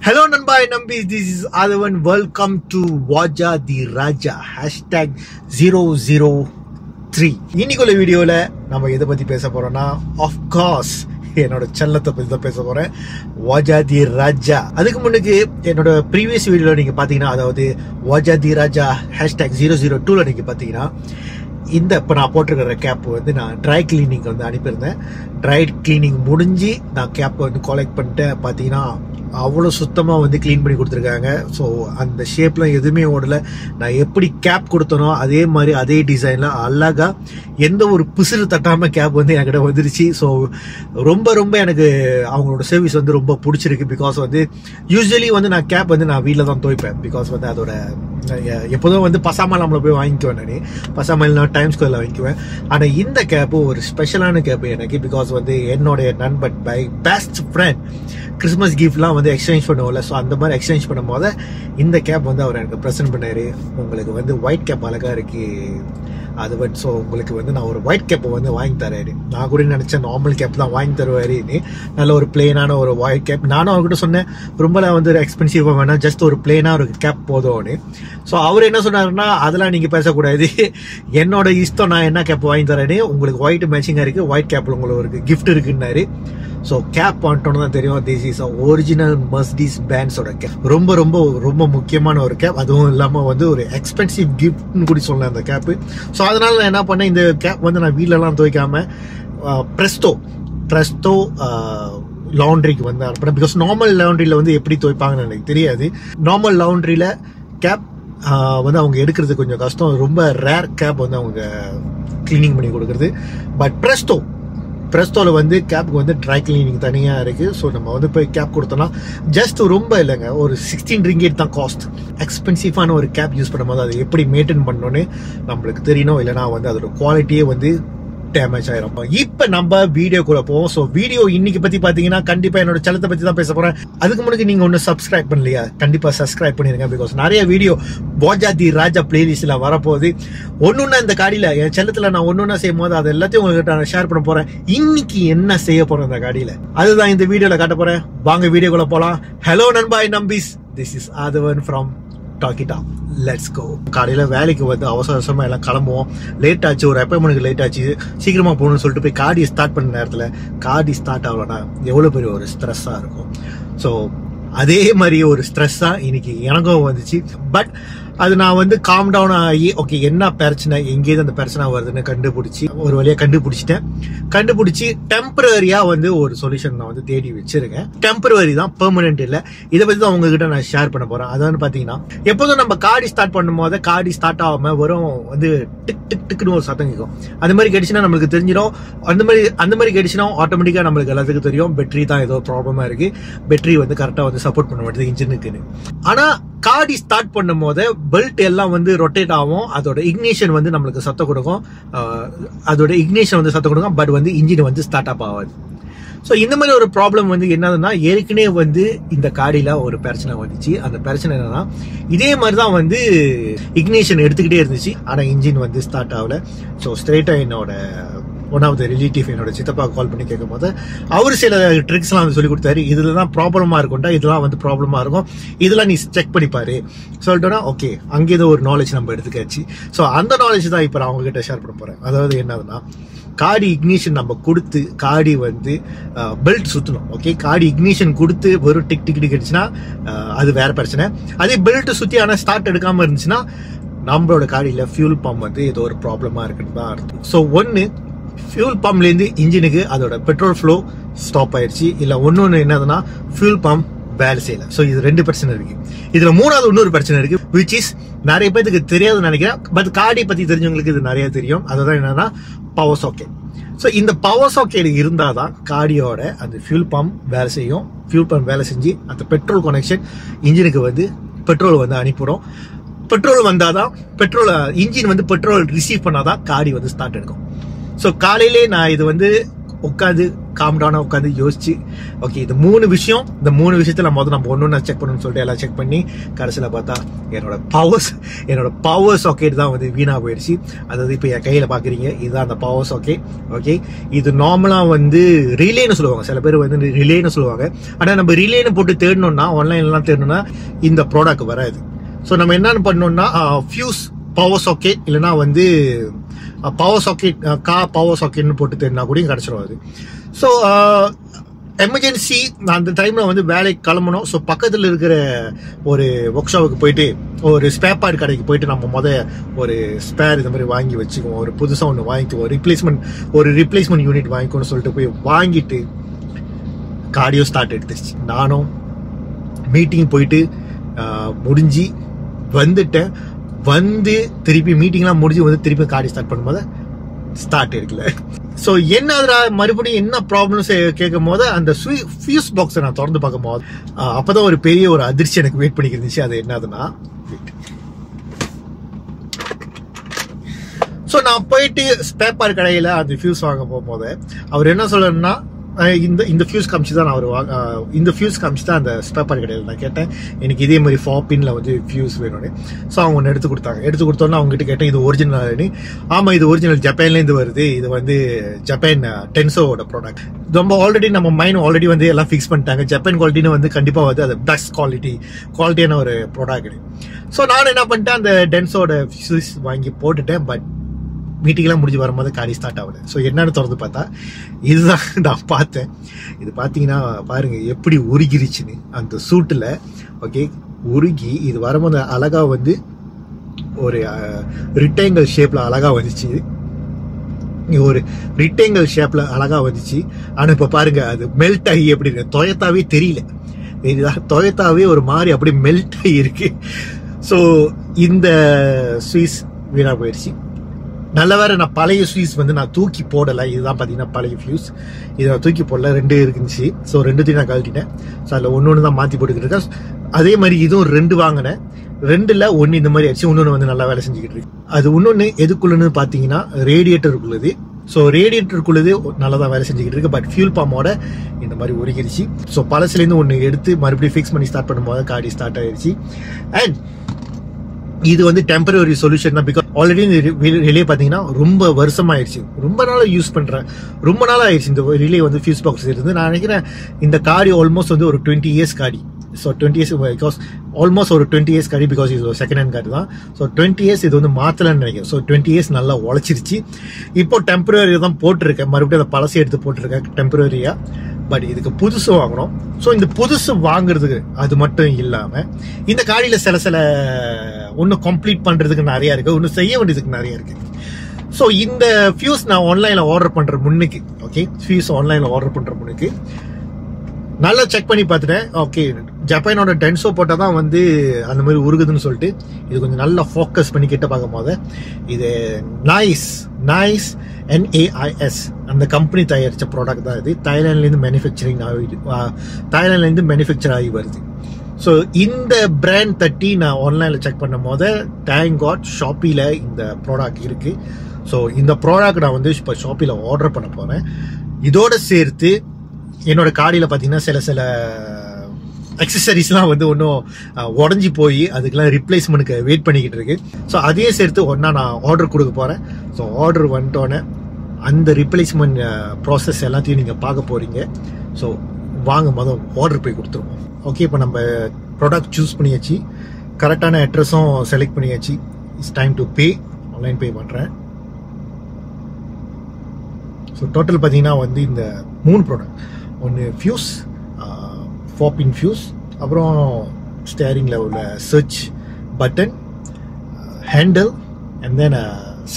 Hello Nanba and Nambis, this is Adavan. Welcome to Vaja the Raja #003. இன்னைக்குள்ள வீடியோல நம்ம எதை பத்தி பேச போறோம்னா of course என்னோட செல்லத்தை பத்தி தான் பேச போறேன். வாஜா தி ராஜா. அதுக்கு முன்னுக்கு என்னோட ப்ரீவியஸ் வீடியோல நீங்க பாத்தீங்கன்னா, அதாவது வாஜா தி ராஜா #002ல நீங்க பாத்தீங்கன்னா, இந்த இப்போ நான் போட்டிருக்கிற கேப் வந்து நான் ட்ரை கிளீனிங் வந்து அனுப்பியிருந்தேன். ட்ரை கிளீனிங் முடிஞ்சு நான் கேப் வந்து கலெக்ட் பண்ணிட்டேன். பார்த்தீங்கன்னா அவ்வளோ சுத்தமாக வந்து க்ளீன் பண்ணி கொடுத்துருக்காங்க. ஸோ அந்த ஷேப்லாம் எதுவுமே ஓடலை. நான் எப்படி கேப் கொடுத்தனோ அதே மாதிரி அதே டிசைனில் அழகாக எந்த ஒரு பிசுறு தட்டாமல் கேப் வந்து என்கிட்ட வந்துருச்சு. ஸோ ரொம்ப எனக்கு அவங்களோட சர்வீஸ் வந்து ரொம்ப பிடிச்சிருக்கு. பிகாஸ் வந்து யூஸ்வலி வந்து நான் கேப் வந்து நான் வீட்டில் தான் துவைப்பேன். பிகாஸ் வந்து அதோட எப்போதும் வந்து பசாமல் போய் வாங்கிக்குவேன். நான் பசாமல் டைம் ஸ்கொயரில் வாங்கிக்குவேன். ஆனால் இந்த கேப்பு ஒரு ஸ்பெஷலான கேப்பு எனக்கு. பிகாஸ் வந்து என்னுடைய நண்பன் பை பெஸ்ட் ஃப்ரெண்ட் கிறிஸ்மஸ் கிஃப்ட்லாம் வந்து எக்ஸ்சேஞ்ச் பண்ணுவோம்ல. ஸோ அந்த மாதிரி எக்ஸ்சேஞ்ச் பண்ணும் போது இந்த கேப் வந்து அவர் எனக்கு ப்ரெசென்ட் பண்ணாரு. உங்களுக்கு வந்து ஒயிட் கேப் அழகாக இருக்கு அது பட். ஸோ உங்களுக்கு வந்து நான் ஒரு ஒயிட் கேப்பை வந்து வாங்கி தரேன். நான் கூட நினைச்சேன் நார்மல் கேப் தான் வாங்கி தருவாருன்னு. நல்ல ஒரு பிளெயினான ஒரு ஒயிட் கேப். நானும் அவர்கிட்ட சொன்னேன், ரொம்ப வந்து எக்ஸ்பென்சிவாக வேணாம், ஜஸ்ட் ஒரு பிளெயினாக ஒரு கேப் போதும்னு. ஸோ அவர் என்ன சொன்னாருன்னா, அதெல்லாம் நீங்கள் பேசக்கூடாது, என்னோட இஷ்டம், நான் என்ன கேப் வாங்கி தரேன்னு. உங்களுக்கு ஒயிட் மேட்சிங்காக இருக்கு, ஒயிட் கேப்பில் உங்களுக்கு ஒரு கிஃப்ட் இருக்குன்னாரு. ஸோ கேப் வந்துட்டோன்னு தான் தெரியும், திஸ் இஸ் ஒரிஜினல் மர்சிடிஸ் பென்ஸோட கேப். ரொம்ப முக்கியமான ஒரு கேப். அதுவும் இல்லாமல் வந்து ஒரு எக்ஸ்பென்சிவ் கிஃப்ட்னு கூட சொல்லலாம் அந்த கேப்பு. ஸோ அதனால நான் என்ன பண்ணேன், இந்த கேப் வந்து நான் வீட்டிலலாம் துவைக்காம ப்ரெஸ்டோ லாண்ட்ரிக்கு வந்து அனுப்புறேன். பிகாஸ் நார்மல் லாண்ட்ரியில் வந்து எப்படி துவைப்பாங்கன்னு எனக்கு தெரியாது. நார்மல் லாண்ட்ரியில் கேப் வந்து அவங்க எடுக்கிறது கொஞ்சம் கஷ்டம். ரொம்ப ரேர் கேப் வந்து அவங்க கிளீனிங் பண்ணி கொடுக்குறது. பட் ப்ரெஸ்டோவில் வந்து கேப்புக்கு வந்து ட்ரை கிளீனிங் தனியாக இருக்குது. ஸோ நம்ம வந்து போய் கேப் கொடுத்தோம்னா ஜஸ்ட் ரொம்ப இல்லைங்க, ஒரு 16 ringgit தான் காஸ்ட். எக்ஸ்பென்சிவான ஒரு கேப் யூஸ் பண்ணும்போது அதை எப்படி மெயின்டைன் பண்ணணும்னு நம்மளுக்கு தெரியணும். இல்லைனா வந்து அதோட குவாலிட்டியே வந்து டேமேஜ் ஆயிரும். இப்ப நம்ம வீடியோக்குள்ள போவோம். ஸோ வீடியோ இன்னைக்கு பத்தி பாத்தீங்கன்னா, கண்டிப்பா என்னோட செல்லத்தை பத்தி தான் பேச போறேன். அதுக்கு முன்னாடி நீங்க ஒன்னும் சப்ஸ்கிரைப் பண்ணலையா, கண்டிப்பா சப்ஸ்கிரைப் பண்ணிருங்க. பிகாஸ் நிறைய வீடியோ வாஜா தி ராஜா பிளேலிஸ்ட்ல வரப்போகுது. ஒன்னொன்னா இந்த காடியில என் செல்லத்துல நான் ஒன்னொன்னா செய்யும் போது அது எல்லாத்தையும் உங்களுக்கு நான் ஷேர் பண்ண போறேன். இன்னைக்கு என்ன செய்ய போறேன் இந்த காடியில, அதுதான் இந்த வீடியோல காட்ட போறேன். வாங்க வீடியோக்குள்ள போலாம். ஹலோ நண்பா நம்பிஸ், this is Aadhavan from talk it up. Let's go. காலையில் வேலைக்கு வந்து அவசரமாக எல்லாம் கிளம்புவோம். லேட் ஆச்சு, ஒரு அப்பாயின்மெண்ட்டுக்கு லேட் ஆச்சு, சீக்கிரமாக போகணும்னு சொல்லிட்டு போய் காடி ஸ்டார்ட் பண்ண நேரத்தில் காடி ஸ்டார்ட் ஆகலன்னா எவ்வளோ பெரிய ஒரு ஸ்ட்ரெஸ்ஸாக இருக்கும். ஸோ அதே மாதிரி ஒரு ஸ்ட்ரெஸ்ஸாக இன்னைக்கு எனக்கும் வந்துச்சு. பட் அது நான் வந்து காம் டவுன் ஆகி, ஓகே என்ன பிரச்சனை, எங்கேயிருந்து அந்த பிரச்சனை வருதுன்னு கண்டுபிடிச்சி ஒரு வழியாக கண்டுபிடிச்சி டெம்பரரியா வந்து ஒரு சொல்யூஷன் நான் வந்து தேடி வச்சிருக்கேன். டெம்பரரி தான், பெர்மனன்ட் இல்லை. இதை பத்தி தான் உங்ககிட்ட நான் ஷேர் பண்ண போறேன். அதாவது பாத்தீங்கன்னா, எப்போதும் நம்ம காடி ஸ்டார்ட் பண்ணும் போது காடி ஸ்டார்ட் ஆகாம வரும் வந்து டிக் டிக் டிக்னு ஒரு சத்தம் கேட்கும். அந்த மாதிரி கேட்டுச்சுன்னா நம்மளுக்கு தெரிஞ்சிடும். அந்த மாதிரி கேட்டுச்சுன்னா ஆட்டோமேட்டிக்கா நம்மளுக்கு எல்லாத்துக்கும் தெரியும் பேட்டரி தான் ஏதோ ப்ராப்ளமா இருக்கு, பேட்டரி வந்து கரெக்டா வந்து சப்போர்ட் பண்ண மாட்டேங்குது இன்ஜினுக்குன்னு. ஆனா காடி ஸ்டார்ட் பண்ணும் போது பெல்ட் எல்லாம் வந்து ரொட்டேட் ஆகும், அதோட இக்னிஷன் வந்து நம்மளுக்கு சத்தம் கொடுக்கும், பட் வந்து இன்ஜின் வந்து ஸ்டார்ட் அப் ஆகாது. ஸோ இந்த மாதிரி ஒரு ப்ராப்ளம் வந்து என்னதுன்னா, ஏற்கனவே வந்து இந்த காடியில ஒரு பிரச்சனை வந்துச்சு. அந்த பிரச்சனை என்னன்னா, இதே மாதிரி தான் வந்து இக்னிஷன் எடுத்துக்கிட்டே இருந்துச்சு, ஆனா இன்ஜின் வந்து ஸ்டார்ட் ஆகல. ஸோ ஸ்ட்ரெயிட்டா என்னோட ஒன் ஆஃப் த ரிலேட்டிவ் என்னோட சித்தப்பா கால் பண்ணி கேட்கும் போது அவரு சில ட்ரிக்ஸ்லாம் வந்து சொல்லி கொடுத்தாரு. இதுல தான் ப்ராப்ளமா இருக்கும்டா, இதெல்லாம் வந்து ப்ராப்ளமா இருக்கும், இதெல்லாம் நீ செக் பண்ணிப்பாரு சொல்லிட்டோன்னா ஓகே, அங்கேயே ஒரு நாலேஜ் நம்ம எடுத்துக்காச்சு. ஸோ அந்த நாலேஜ் தான் இப்போ நான் அவங்ககிட்ட ஷேர் பண்ண போறேன். அதாவது என்னதுன்னா, காடி இக்னிஷன் நம்ம கொடுத்து காடி வந்து பெல்ட் சுத்தணும். ஓகே, காடி இக்னிஷன் கொடுத்து வெறும் டிக் டிக் டிக் அடிச்சுன்னா அது வேற பிரச்சனை. அதே பெல்ட் சுத்தி ஆனா ஸ்டார்ட் எடுக்காம இருந்துச்சுன்னா நம்மளோட காடியில ஃபியூல் பம்ப் வந்து ஏதோ ஒரு ப்ராப்ளமா இருக்குன்னு தான் அர்த்தம். ஸோ ஒன்னு, ஃபியூல் பம்ப்லேருந்து இன்ஜினுக்கு அதோட பெட்ரோல் ஃப்ளோ ஸ்டாப் ஆயிடுச்சு. இல்லை ஒன்னொன்று என்னதுன்னா, ஃபியூல் பம்ப் வேலை செய்யல. ஸோ இது 2 பிரச்சனை இருக்கு. இதுல மூணாவது இன்னொரு பிரச்சனை இருக்கு, விச் இஸ் நிறைய பேருக்கு தெரியாதுன்னு நினைக்கிறேன். பட் காடி பத்தி தெரிஞ்சவங்களுக்கு இது நிறைய தெரியும். அதுதான் என்னன்னா, பவர் சாக்கெட். ஸோ இந்த பவர் சாக்கெட் இருந்தாதான் காடியோட அந்த ஃபியூல் பம்ப் வேலை செய்யும். ஃபியூல் பம்ப் வேலை செஞ்சு அந்த பெட்ரோல் கனெக்ஷன் இன்ஜினுக்கு வந்து பெட்ரோல் வந்து அனுப்பிடும். பெட்ரோல் வந்தாதான் இன்ஜின் வந்து பெட்ரோல் ரிசீவ் பண்ணாதான் காடி வந்து ஸ்டார்ட் எடுக்கும். ஸோ காலையிலே நான் இது வந்து உட்காந்து காம் டவுனாக உட்காந்து யோசிச்சு ஓகே இந்த மூணு விஷயத்தில் நம்ம ஒன்று செக் பண்ணணும்னு சொல்லிட்டு எல்லாம் செக் பண்ணி கடைசியில் பார்த்தா என்னோட பவர் சாக்கெட் தான் வந்து வீணாக போயிடுச்சு. அதாவது இப்போ என் கையில் பார்க்குறீங்க, இதுதான் அந்த பவர் சாக்கெட். ஓகே, இது நார்மலாக வந்து ரிலேன்னு சொல்லுவாங்க, சில பேர் வந்து ரிலேன்னு சொல்லுவாங்க. ஆனால் நம்ம ரிலேன்னு போட்டு தேடணும்னா, ஆன்லைன்லாம் தேடணும்னா இந்த ப்ராடக்ட் வராது. ஸோ நம்ம என்னென்னு பண்ணோம்னா ஃபியூஸ் பவர் சாக்கெட் இல்லைனா வந்து பவர் சாக்கெட் பவர் சாக்கெட்னு போட்டு தேடினா கூட கிடச்சிரும் அது. ஸோ எமர்ஜென்சி அந்த டைமில் வந்து வேலைக்கு கிளம்பணும். ஸோ பக்கத்தில் இருக்கிற ஒரு ஒர்க் ஷாப்புக்கு போயிட்டு ஒரு ஸ்பேர் பார்ட் கடைக்கு போயிட்டு நம்ம ஒரு ஸ்பேர் இந்த மாதிரி வாங்கி வச்சுக்குவோம். ஒரு புதுசாக ஒன்று வாங்கிக்குவோம், ரிப்ளேஸ்மெண்ட் யூனிட் வாங்கிக்கணும்னு சொல்லிட்டு போய் வாங்கிட்டு கார்டியோ ஸ்டார்ட் எடுத்துருச்சு. நானும் மீட்டிங் போயிட்டு முடிஞ்சு வந்துட்டேன். வந்து திருப்பி மீட்டிங்லாம் முடிஞ்சு வந்து திருப்பி கார்டியோ ஸ்டார்ட் பண்ணும்போது ஸ்டார்ட் எடுக்கல. ஸோ என்ன மறுபடியும் என்ன ப்ராப்ளம்ஸ் கேட்கும் போது அந்த ஃபியூஸ் பாக்ஸை நான் திறந்து பார்க்கும் போது அப்போதான் ஒரு பெரிய ஒரு அதிர்ச்சி எனக்கு வெயிட் பண்ணிக்கிட்டு இருந்துச்சு. அது என்னதுன்னா, ஸோ நான் போயிட்டு ஸ்பேர் பார்ட் கடையில் அந்த ஃபியூஸ் வாங்க போகும்போது அவர் என்ன சொல்றேன்னா, இந்த ஃபியூஸ் காமிச்சு தான் இந்த ஃபியூஸ் காமிச்சு தான் அந்த ஸ்பேர் பார்ட் கடையில் நான் கேட்டேன், எனக்கு இதே மாதிரி 4 பின்ல வந்து ஃபியூஸ் வேணும்னு. ஸோ அவங்க ஒன்று எடுத்து கொடுத்தோன்னா அவங்ககிட்ட கேட்டேன், இது ஒரிஜினல்னு. ஆமாம், இது ஒரிஜினல், ஜப்பான்லேருந்து வருது, இது வந்து ஜப்பான் டென்சோவோட ப்ராடக்ட். ரொம்ப ஆல்ரெடி நம்ம மைண்ட் ஆல்ரெடி வந்து எல்லாம் ஃபிக்ஸ் பண்ணிட்டாங்க. ஜப்பான் குவாலிட்டின்னு வந்து கண்டிப்பாக வந்து அது பெஸ்ட் குவாலிட்டியான ஒரு ப்ராடக்ட். ஸோ நான் என்ன பண்ணிட்டேன், அந்த டென்சோட ஃபியூஸ் வாங்கி போட்டுட்டேன். பட் மீட்டிங்லாம் முடிஞ்சு வரும்போது காடி ஸ்டார்ட் ஆகுது. ஸோ என்னன்னு திறந்து பார்த்தா இதுதான் நான் பார்த்தேன். இது பார்த்தீங்கன்னா பாருங்க எப்படி உருகிருச்சுன்னு அந்த சூட்டில். ஓகே, உருகி இது வரும்போது அழகா வந்து ஒரு ரிக்டாங்கிள் ஷேப்ல அழகா வந்துச்சு. ஒரு ரிக்டாங்கிள் ஷேப்ல அழகா வந்துச்சு. ஆனால் இப்போ பாருங்க அது மெல்ட் ஆகி எப்படி இருக்கு, டொயோட்டாவே தெரியல. டொயோட்டாவே ஒரு மாதிரி அப்படி மெல்ட் ஆகி இருக்கு. ஸோ இந்த ஸ்விஸ் வீணா போயிடுச்சு. நல்ல வேற நான் பழைய ஃபியூஸ் வந்து நான் தூக்கி போடலை. இதுதான் பார்த்தீங்கன்னா பழைய ஃபியூஸ், இதை நான் தூக்கி போடல. 2 இருந்துச்சு. ஸோ 2த்தையும் நான் கழட்டிட்டேன். ஸோ அதில் ஒன்று தான் மாற்றி போட்டுக்கிட்டு இருக்கேன். அதே மாதிரி இதுவும் 2 வாங்கினேன். 2ல் 1 இந்த மாதிரி ஆச்சு, இன்னொன்று வந்து நல்லா வேலை செஞ்சுக்கிட்டு இருக்கு. அது இன்னொன்று எதுக்குள்ளன்னு பார்த்தீங்கன்னா ரேடியேட்டருக்குள்ளது. ஸோ ரேடியேட்டருக்குள்ளது நல்லா தான் வேலை செஞ்சுக்கிட்டு இருக்கு. பட் ஃபியூல் பம்போட இந்த மாதிரி உருகிருச்சு. ஸோ பழசுலேருந்து ஒன்று எடுத்து மறுபடியும் ஃபிக்ஸ் பண்ணி ஸ்டார்ட் பண்ணும்போது காடி ஸ்டார்ட் ஆயிடுச்சு. அண்ட் இது வந்து டெம்பரரி சொல்யூஷன் தான். பிகாஸ் ஆல்ரெடி இந்த ரிலே பார்த்தீங்கன்னா ரொம்ப வருஷமாயிடுச்சு, ரொம்ப நாளாக யூஸ் பண்ணுறேன், ரொம்ப நாளாக ஆயிடுச்சு இந்த ரிலே வந்து ஃபியூஸ் பாக்ஸ் இருந்து. நான் நினைக்கிறேன் இந்த காடி ஆல்மோஸ்ட் வந்து ஒரு 20 இயர்ஸ் காடி. ஸோ 20 இயர்ஸ் பிகாஸ் ஆல்மோஸ்ட் ஒரு 20 இயர்ஸ் காடி, பிகாஸ் இது ஒரு செகண்ட் ஹேண்ட் காடி தான். ஸோ 20 இயர்ஸ் இது வந்து மாற்றலன்னு நினைக்கிறேன். ஸோ 20 இயர்ஸ் நல்லா உழைச்சிருச்சு. இப்போ டெம்பரரி தான் போட்டிருக்கேன், மறுபடியும் அந்த பழசை எடுத்து போட்டிருக்கேன் டெம்பரரியா. பட் இதுக்கு புதுசு வாங்கணும். ஸோ இந்த புதுசு வாங்குறதுக்கு அது மட்டும் இல்லாமல் இந்த காடியில் சில ஒன்றும் கம்ப்ளீட் பண்ணுறதுக்கு நிறையா இருக்குது, ஒன்றும் செய்ய வேண்டியதுக்கு நிறையா இருக்குது. ஸோ இந்த ஃபியூஸ் நான் ஆன்லைனில் ஆர்டர் பண்ணுற முன்னுக்கு, ஓகே, ஃபியூஸ் ஆன்லைனில் ஆர்டர் பண்ணுற முன்னுக்கு நல்லா செக் பண்ணி பார்த்துட்டேன். ஓகே, ஜப்பானோட டென்சோ போட்டால் தான் வந்து அந்த மாதிரி உருகுதுன்னு சொல்லிட்டு இது கொஞ்சம் நல்லா ஃபோக்கஸ் பண்ணி கிட்ட பார்க்கும் போது இது நைஸ் NAIS அந்த கம்பெனி தயாரித்த ப்ராடக்ட் தான் இது. தாய்லாண்ட்லேருந்து மேனுஃபேக்சர் ஆகி வருது. ஸோ இந்த பிராண்ட் தட்டி நான் ஆன்லைனில் செக் பண்ணும் போது தேங்க் காட் ஷாப்பியில் இந்த ப்ராடக்ட் இருக்குது. ஸோ இந்த ப்ராடக்ட் நான் வந்து இப்போ ஷாப்பியில் ஆர்டர் பண்ண போகிறேன். இதோட சேர்த்து என்னோட காடியில் பார்த்தீங்கன்னா சில அக்சசரிஸ்லாம் வந்து ஒன்றும் உடஞ்சி போய் அதுக்கெல்லாம் ரிப்ளேஸ்மெண்ட்டுக்கு வெயிட் பண்ணிக்கிட்டு இருக்கு. ஸோ அதையே சேர்த்து ஒன்றா நான் ஆர்டர் கொடுக்க போகிறேன். ஸோ ஆர்டர் வந்துட்டோன்னே அந்த ரிப்ளேஸ்மெண்ட் ப்ராசஸ் எல்லாத்தையும் நீங்கள் பார்க்க போகிறீங்க. ஸோ வாங்க மொதல் ஆர்டர் போய் கொடுத்துருவோம். ஓகே, இப்போ நம்ம ப்ராடக்ட் சூஸ் பண்ணியாச்சு, கரெக்டான அட்ரஸும் செலக்ட் பண்ணியாச்சு. It's time to pay. Online pay பண்ணுறேன். ஸோ டோட்டல் பார்த்தீங்கன்னா வந்து இந்த 3 ப்ராடக்ட், ஒன்று ஃபியூஸ், 4 பின் ஃபியூஸ், அப்புறம் ஸ்டேரிங்கில் உள்ள search button, handle and then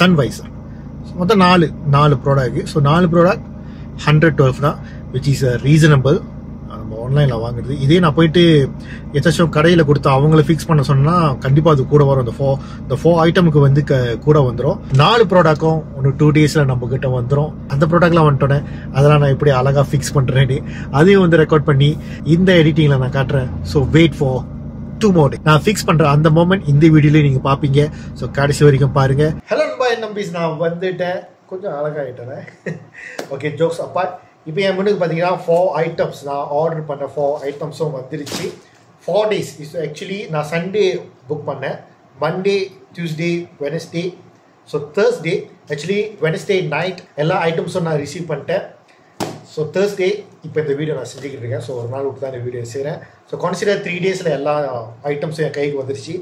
sun. மொத்தம் 4 ப்ராடக்ட். ஸோ 4 ப்ராடக்ட் 112 தான், விச் இஸ் ரீசனபிள் நம்ம ஆன்லைனில் வாங்குறது. இதே நான் போயிட்டு ஏதாச்சும் கடையில் கொடுத்து அவங்கள ஃபிக்ஸ் பண்ண சொன்னால் கண்டிப்பாக அது கூட வரும். இந்த 4 ஐட்டமுக்கு வந்து கூட வந்துடும். 4 ப்ராடக்டும் ஒன்று 2 டேஸில் நம்ம கிட்ட வந்துடும். அந்த ப்ராடக்ட்லாம் வந்துட்டோன்னே அதெல்லாம் நான் எப்படி அழகாக ஃபிக்ஸ் பண்ணுறேன்னு அதையும் வந்து ரெக்கார்ட் பண்ணி இந்த எடிட்டிங்கில் நான் காட்டுறேன். So wait for 2 more days. நான் ஃபிக்ஸ் பண்ணுற அந்த மொமெண்ட் இந்த வீடியோலேயே நீங்கள் பார்ப்பீங்க. ஸோ கடைசி வரைக்கும் பாருங்கள். ஹலோ பாய் நம்பிஸ், நான் வந்துட்டேன், கொஞ்சம் அழகாகிட்டேன். ஓகே, ஜோக்ஸ் அப்பார்ட், இப்போ என் முன்னுக்கு பார்த்தீங்கன்னா 4 ஐட்டம்ஸ் நான் ஆர்டர் பண்ண 4 ஐட்டம்ஸும் வந்துருச்சு. 4 days இஸ் ஆக்சுவலி நான் சண்டே புக் பண்ணேன். Monday, Tuesday, Wednesday, so Thursday actually Wednesday night எல்லா ஐட்டம்ஸும் நான் ரிசீவ் பண்ணிட்டேன். ஸோ தேர்ஸ்டே இப்போ இந்த வீடியோ நான் செஞ்சுக்கிட்டு இருக்கேன். ஸோ ஒரு நாள் விட்டு தான் இந்த வீடியோ செய்கிறேன். ஸோ கான்சிடர் 3 daysல எல்லா ஐட்டம்ஸும் என் கைக்கு வந்துருச்சு.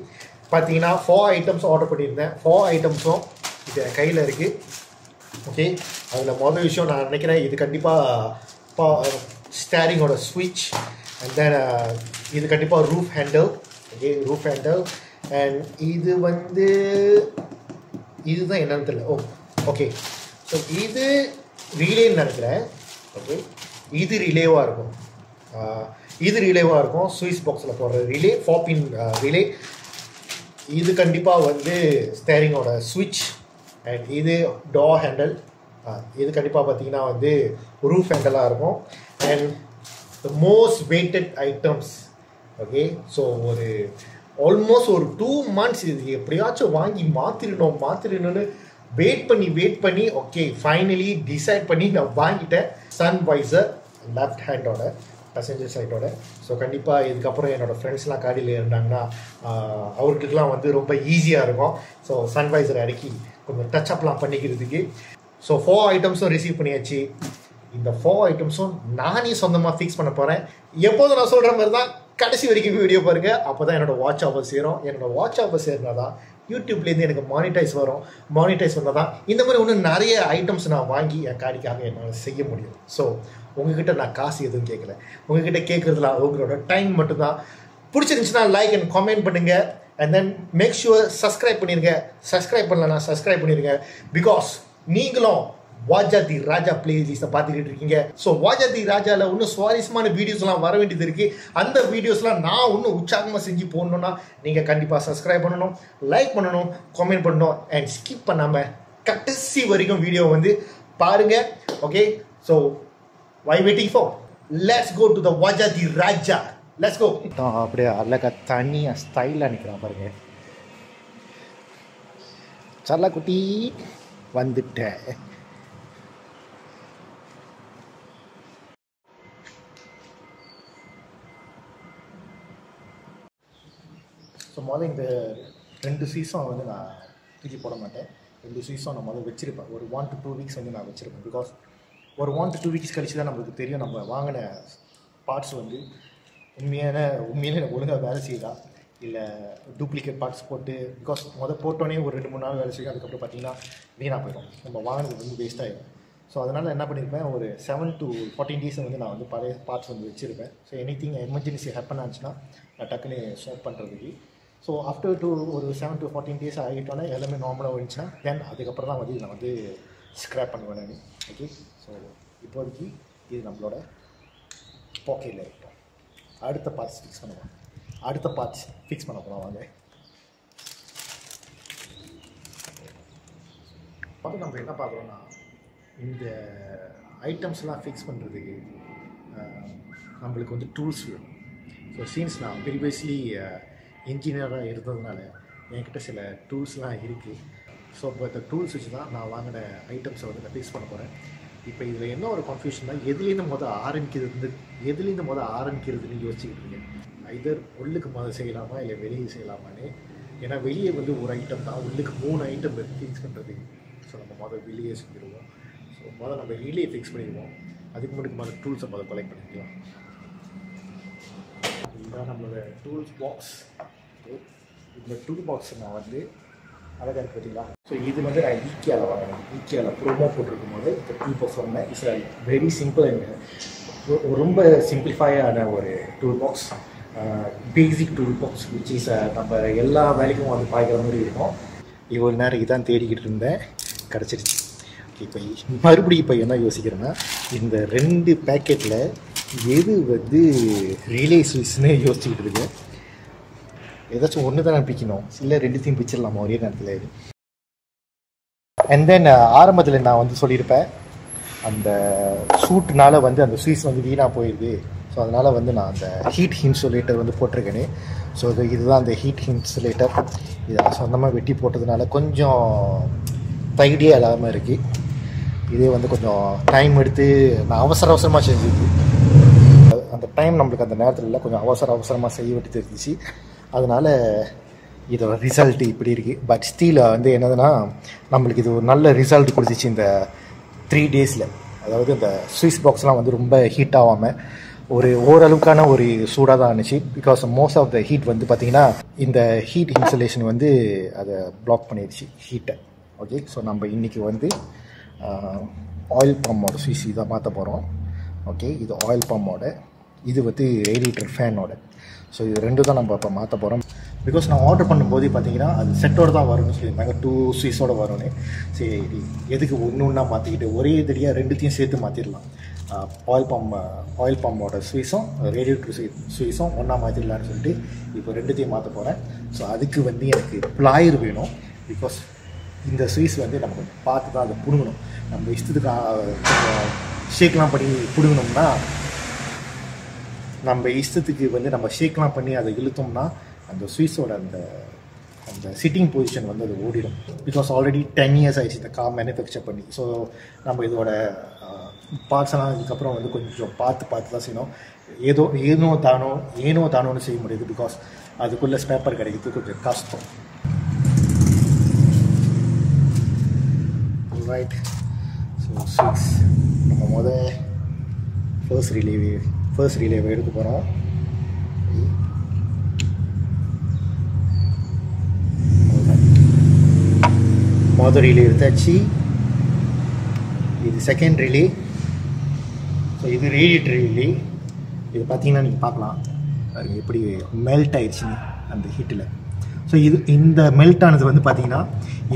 பார்த்தீங்கன்னா 4 ஐட்டம்ஸ் ஆர்டர் பண்ணியிருந்தேன். 4 ஐட்டம்ஸும் இது என் கையில் இருக்குது. ஓகே, அதில் மொதல் விஷயம் நான் நினைக்கிறேன் இது கண்டிப்பாக ஸ்டேரிங்கோட ஸ்விட்ச், அண்ட் தென் இது கண்டிப்பாக roof handle. Okay, roof handle. And இது வந்து இதுதான் என்னன்னு தெரியல. ஓகே, ஸோ இது ரிலேன்னு நினைக்கிறேன். ஓகே, இது ரிலேவாக இருக்கும். இது ரிலேவாக இருக்கும். சுவிஸ் பாக்ஸில் போடுற ரிலே 4 pin ரிலே. இது கண்டிப்பாக வந்து ஸ்டேரிங்கோட ஸ்விட்ச். அண்ட் இது டோர் ஹேண்டில். இது கண்டிப்பாக பார்த்தீங்கன்னா வந்து ரூஃப் ஹேண்டலாக இருக்கும். And the most waited items. Okay, so ஒரு ஆல்மோஸ்ட் ஒரு 2 months இது எப்படியாச்சும் வாங்கி மாற்றிடணும்னு வெயிட் பண்ணி ஓகே ஃபைனலி டிசைட் பண்ணி நான் வாங்கிட்டேன். சன் வைசர் லெஃப்ட் ஹேண்டோட பேசஞ்சர் சைட்டோட. ஸோ கண்டிப்பாக இதுக்கப்புறம் என்னோடய ஃப்ரெண்ட்ஸ்லாம் காடியில் இருந்தாங்கன்னா அவர்களுக்கெல்லாம் வந்து ரொம்ப ஈஸியாக இருக்கும். ஸோ சன்வைசர் இறக்கி கொஞ்சம் டச்சப்லாம் பண்ணிக்கிறதுக்கு. ஸோ 4 ஐட்டம்ஸும் ரிசீவ் பண்ணியாச்சு. இந்த 4 ஐட்டம்ஸும் நானே சொந்தமாக ஃபிக்ஸ் பண்ண போகிறேன். எப்போதும் நான் சொல்கிற மாதிரி தான் கடைசி வரைக்கும் வீடியோ பாருங்கள். அப்போ தான் என்னோடய வாட்ச் ஹவர் சேரும். என்னோடய வாட்ச் ஹவர் சேர்னா தான் யூடியூப்லேருந்து எனக்கு மானிட்டைஸ் வரும். மானிட்டைஸ் வந்தால் தான் இந்த மாதிரி இன்னும் நிறைய ஐட்டம்ஸ் நான் வாங்கி என் காடிக்காக என்னால் செய்ய முடியும். ஸோ உங்ககிட்ட நான் காசு எதுவும் கேட்கல. உங்ககிட்ட கேட்குறதுல உங்களோட டைம் மட்டும்தான். பிடிச்சிருந்துச்சுன்னா லைக் அண்ட் காமெண்ட் பண்ணுங்கள். And then make sure subscribe பண்ணிடுங்க. சப்ஸ்கிரைப் பண்ணலன்னா சப்ஸ்கிரைப் பண்ணிடுங்க. பிகாஸ் நீங்களும் வாஜா தி ராஜா பிளேலிஸ்ட்டை பார்த்துக்கிட்டு இருக்கீங்க. ஸோ வாஜா தி ராஜாவில் இன்னும் சுவாரஸ்யமான வீடியோஸ்லாம் வர வேண்டியது இருக்குது. அந்த வீடியோஸ்லாம் நான் இன்னும் உற்சாகமாக செஞ்சு போடணுன்னா நீங்கள் கண்டிப்பாக சப்ஸ்கிரைப் பண்ணணும், லைக் பண்ணணும், காமெண்ட் பண்ணணும். அண்ட் ஸ்கிப் பண்ணாமல் கடைசி வரைக்கும் வீடியோ வந்து பாருங்கள். Okay, so why waiting for? Let's go to the Vaja di Raja. Let's go. அப்படியே அழகா தனியாக ஸ்டைலாக நிற்கிறான் பாருங்க. சல்லா குட்டி வந்துட்டேன். ஸோ முதல்ல இந்த 2 சீஸும் வந்து நான் தூக்கி போட மாட்டேன். 2 சீஸும் நான் முதல்ல வச்சுருப்பேன். ஒரு 1 to 2 weeks வந்து நான் வச்சுருப்பேன். பிகாஸ் ஒரு 1 to 2 weeks கழிச்சு தான் நம்மளுக்கு தெரியும் நம்ம வாங்கின பார்ட்ஸ் வந்து உண்மையிலே ஒழுங்காக வேலை செய்யுதா இல்லை டூப்ளிகேட் பார்ட்ஸ் போட்டு. பிகாஸ் போட்டோன்னே ஒரு 2-3 நாள் வேலை செய்யும். அதுக்கப்புறம் பார்த்தீங்கன்னா வீணாக போயிடும். நம்ம வாங்கினது வந்து வேஸ்ட் ஆகிடும். ஸோ அதனால் என்ன பண்ணியிருப்பேன், ஒரு 7 to 14 days வந்து நான் வந்து பழைய பார்ட்ஸ் வந்து வச்சுருப்பேன். ஸோ எனி எமர்ஜென்சி ஹேப்பன் ஆச்சுன்னா நான் டக்குன்னு ஸ்வாப் பண்ணுறதுக்கு. ஸோ ஆஃப்டர் ஒரு 7 to 14 days ஆகிட்டோன்னே எல்லாமே நார்மலாக வந்துச்சுன்னா தென் அதுக்கப்புறம் தான் வந்து நான் வந்து ஸ்க்ராப் பண்ணுவேன் நான். ஓகே, ஸோ இப்போதைக்கு இது நம்மளோட பாக்கெட்டில் இருக்கட்டும். அடுத்த பார்ட்ஸ் ஃபிக்ஸ் பண்ண போகிறோம் வாங்க. பார்த்து நம்ம என்ன பார்க்குறோன்னா, இந்த ஐட்டம்ஸ்லாம் ஃபிக்ஸ் பண்ணுறதுக்கு நம்மளுக்கு வந்து டூல்ஸ் வேணும். ஸோ சீன்ஸ் நான் ப்ரீவியஸ்லி இன்ஜினியராக இருந்ததுனால என்கிட்ட சில டூல்ஸ்லாம் இருக்குது. ஸோ இப்போ இந்த டூல்ஸ் வச்சு தான் நான் வாங்கின ஐட்டம்ஸை வந்து நான் ஃபிக்ஸ் பண்ண போகிறேன். இப்போ இதில் என்ன ஒரு கன்ஃபியூஷன்னா, எதுலேருந்து மொதல் ஆரம்பிக்கிறதுன்னு யோசிச்சுக்கிட்டு இருக்கேன். இதர் உள்ளுக்கு மொதல் செய்யலாமா இல்லை வெளியே செய்யலாமான்னு. ஏன்னா வெளியே வந்து ஒரு ஐட்டம் தான், உள்ளுக்கு 3 ஐட்டம் இருக்குது ஃபிக்ஸ் பண்ணுறதுக்கு. ஸோ நம்ம மொதல் வெளியே செஞ்சுருவோம். ஸோ மொதல் நம்ம வெளியே ஃபிக்ஸ் பண்ணிடுவோம். அதுக்கு முன்னாடி மொதல் டூல்ஸை மொதல் கலெக்ட் பண்ணிக்கலாம். இதுதான் நம்மளோட டூல்ஸ் பாக்ஸ். இந்த டூல் பாக்ஸ் நான் வந்து அழகாக இருக்குது பார்த்தீங்களா. ஸோ இது வந்து நான் ஈக்கியாவில் வாங்கினேன். ஈக்கியாவில் ப்ரோமோ போட்டிருக்கும் போது இந்த டூல் பாக்ஸ் வாங்கினேன். இட்ஸ் வெரி சிம்பிள் அண்ட் ரொம்ப சிம்பிளிஃபையான ஒரு tool box. Basic tool box which is நம்ம எல்லா வேலைக்கும் வந்து பாய்க்கிற மாதிரி இருக்கும். இவ்வளோ நேரம் இதான் தேடிக்கிட்டு இருந்தேன், கிடச்சிருச்சு. இப்போ மறுபடியும் இப்போ என்ன யோசிக்கிறேன்னா, இந்த 2 பேக்கெட்டில் எது வந்து ரிலே சுவிட்ச்னு யோசிச்சுக்கிட்டு இருக்கேன். ஏதாச்சும் ஒன்று தான் நான் பிக்கணும், இல்லை 2த்தையும் பிச்சிடலாமா ஒரே நேரத்தில். அண்ட் தென் ஆரம்பத்தில் நான் வந்து சொல்லியிருப்பேன், அந்த சூட்டுனால வந்து அந்த சுவிட்ச் வந்து வீணாக போயிடுது. ஸோ அதனால் வந்து நான் அந்த ஹீட் இன்சுலேட்டர் வந்து போட்டிருக்கேனே. ஸோ இதுதான் அந்த ஹீட் இன்சுலேட்டர். இதை சொந்தமாக வெட்டி போட்டதுனால கொஞ்சம் டைடியாக இல்லாமல் இருக்குது. இதே வந்து கொஞ்சம் டைம் எடுத்து நான் அவசரமாக செஞ்சுது. அந்த டைம் நம்மளுக்கு அந்த நேரத்தில் இல்லை, கொஞ்சம் அவசரமாக செய்ய வேண்டியது இருந்துச்சு. அதனால் இதோட ரிசல்ட் இப்படி இருக்குது. பட் ஸ்டீல் வந்து என்னதுன்னா நம்மளுக்கு இது ஒரு நல்ல ரிசல்ட் கொடுத்துச்சு இந்த 3 டேஸில். அதாவது இந்த ஸ்விஸ் பாக்ஸ்லாம் வந்து ரொம்ப ஹீட் ஆகாமல் ஒரு ஓரளவுக்கான ஒரு சூடாக தான் இருந்துச்சு. Because most of the heat வந்து பார்த்திங்கன்னா இந்த ஹீட் இன்சுலேஷன் வந்து அதை பிளாக் பண்ணிடுச்சு ஹீட்டை. ஓகே, ஸோ நம்ம இன்றைக்கி வந்து ஆயில் பம்போட ஸ்விட்ச் இதை மாற்ற போகிறோம். ஓகே, இது ஆயில் பம்போட, இது வந்து ரேடியேட்டர் ஃபேனோட. ஸோ இது 2 தான் நம்ம இப்போ மாற்ற போகிறோம். பிகாஸ் நான் ஆர்டர் பண்ணும்போது பார்த்தீங்கன்னா அது செட்டோடு தான் வரும்னு சொல்லியிருந்தாங்க, 2 ஸ்விட்சோடு வரும்னு. சரி, எதுக்கு ஒன்றா மாற்றிக்கிட்டு ஒரே தடியாக 2த்தையும் சேர்த்து மாற்றிடலாம். ஆயில் பம்போட ஸ்விட்சும் ரேடியேட்டர் ஸ்விட்சும் ஒன்றா மாற்றிடலான்னு சொல்லிட்டு இப்போ 2த்தையும் மாற்ற போகிறேன். ஸோ அதுக்கு வந்து எனக்கு ப்ளாயர் வேணும். பிகாஸ் இந்த ஸ்விட்ச் வந்து நம்ம கொஞ்சம் பார்த்து தான் அதை பிடுங்கணும். நம்ம இஷ்டத்துக்கு கொஞ்சம் ஷேக்லாம் பண்ணி பிடுங்கணும்னா, நம்ம இஷ்டத்துக்கு வந்து நம்ம ஷேக்லாம் பண்ணி அதை இழுத்தோம்னா அந்த ஸ்விட்சோட அந்த சிட்டிங் பொசிஷன் வந்து அது ஓடிடும். பிகாஸ் ஆல்ரெடி 10 years ஆயிடுச்சு இந்த கார் மேனுஃபேக்சர் பண்ணி. ஸோ நம்ம இதோட பார்ட்ஸ் எல்லாம் இதுக்கப்புறம் வந்து கொஞ்சம் பார்த்து தான் செய்யணும். ஏனோ தானோன்னு செய்ய முடியாது. பிகாஸ் அதுக்குள்ளே ஸ்பேப்பர் கிடைக்கிறது கொஞ்சம் கஷ்டம். ரைட், ஸோ ஸ்விட்ச் நம்ம ஃபர்ஸ்ட் ரிலேவை எடுக்க போகிறோம். மொதல் ரிலே எடுத்தாச்சு. இது செகண்ட் ரிலே. ஸோ இது ரேடியேட்டர் ரிலே. இது பார்த்தீங்கன்னா நீங்கள் பார்க்கலாம் எப்படி மெல்ட் ஆயிடுச்சுன்னு அந்த ஹீட்டில். ஸோ இந்த மெல்ட் ஆனது வந்து பார்த்தீங்கன்னா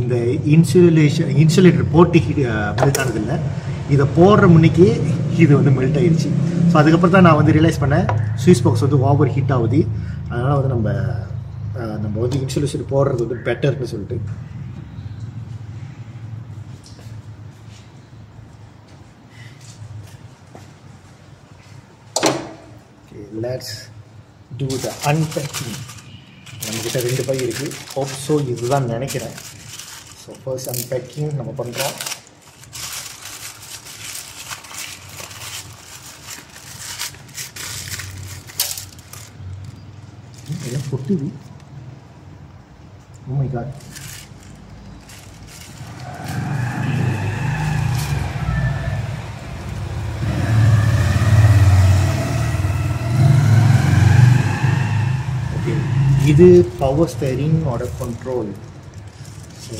இந்த இன்சுலேட்டர் போட்டு மெல்ட் ஆனது இல்லை, இதை போடுற முன்னைக்கே இது வந்து மெல்ட் ஆயிடுச்சு. ஸோ அதுக்கப்புறம் தான் நான் வந்து ரியலைஸ் பண்ணேன் ஸ்விட்ச் பாக்ஸ் வந்து ஓவர் ஹீட் ஆகுது. அதனால் வந்து நம்ம வந்து இன்சுலேஷன் போடுறது வந்து பெட்டர்னு சொல்லிட்டு let's do the unpacking. நம்மக்கிட்ட 2 பை இருக்குது. ஹோப் ஸோ இதுதான் நினைக்கிறேன். ஸோ ஃபர்ஸ்ட் அன்பேக்கிங் நம்ம பண்ணுறோம். எல்லாம் பொட்டுது. Oh my god. இது பவர் ஸ்டேரிங்கோட கண்ட்ரோல். ஸோ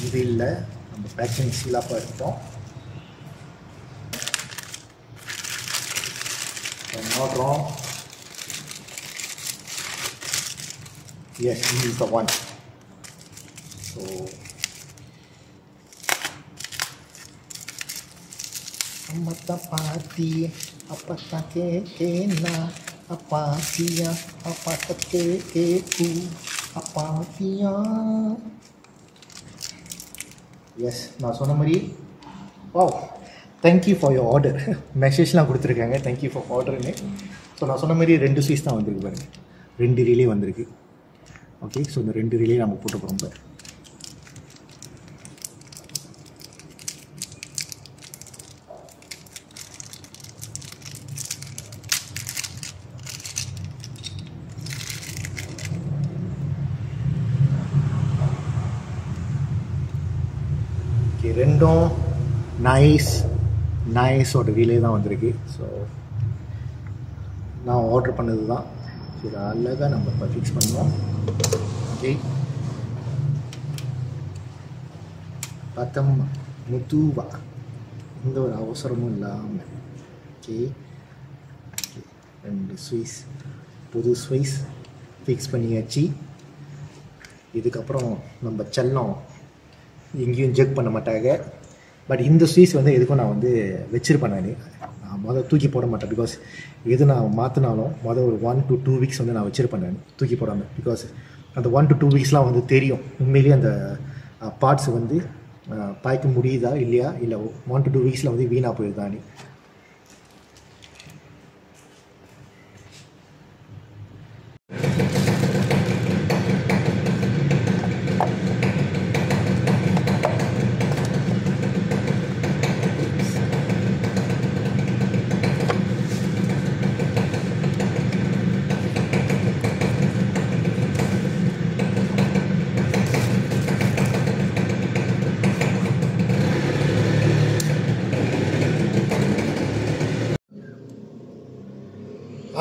இது இல்லை, நம்ம பேக்கிங் சீலாப்பாக இருக்கோம். not wrong. Yes, this is the one. So mata pati apa takena apa dia apa tekeku apa dia. Yes, நான் சொன்ன மாதிரி. Wow, thank you for your order. மெசேஜ்லாம் கொடுத்துருக்காங்க, thank you for ordering. So நான் சொன்ன மாதிரி 2 ஸ்விட்ச் தான் வந்திருக்கு பாருங்க, 2 ரிலே வந்திருக்கு. ஓகே, ஸோ இந்த 2 ரிலே நம்ம போட்டு போகிறோம் பாரு. ஓகே, ரெண்டும் நைஸோட ரிலே தான் வந்திருக்கு. ஸோ நான் ஆர்டர் பண்ணது தான். ஸோ இதை அழகாக நம்ம இப்போ ஃபிக்ஸ் பண்ணுவோம். ஓகே, பார்த்தோம் முத்துவா, எந்த ஒரு அவசரமும் இல்லாமல். ஓகே, 2 ஸ்விட்ச் புது ஸ்விட்ச் ஃபிக்ஸ் பண்ணியாச்சு. இதுக்கப்புறம் நம்ம செல்லம் எங்கேயும் செக் பண்ண மாட்டாங்க. பட் இந்த ஸ்விட்ச் வந்து எதுக்கும் நான் வந்து வச்சுருப்பேன். நான் மொதல் தூக்கி போட மாட்டேன். பிகாஸ் எது நான் மாற்றினாலும் மொதல் ஒரு 1 to 2 வீக்ஸ் வந்து நான் வச்சுருப்பேன் நான் தூக்கி போடாமல். பிகாஸ் அந்த 1 to 2 வீக்ஸ்லாம் வந்து தெரியும் உண்மையிலேயே அந்த பார்ட்ஸ் வந்து பாய்க்க முடியுதா இல்லையா, இல்லை 1 to 2 வீக்ஸில் வந்து வீணாக போயிருதான்னு.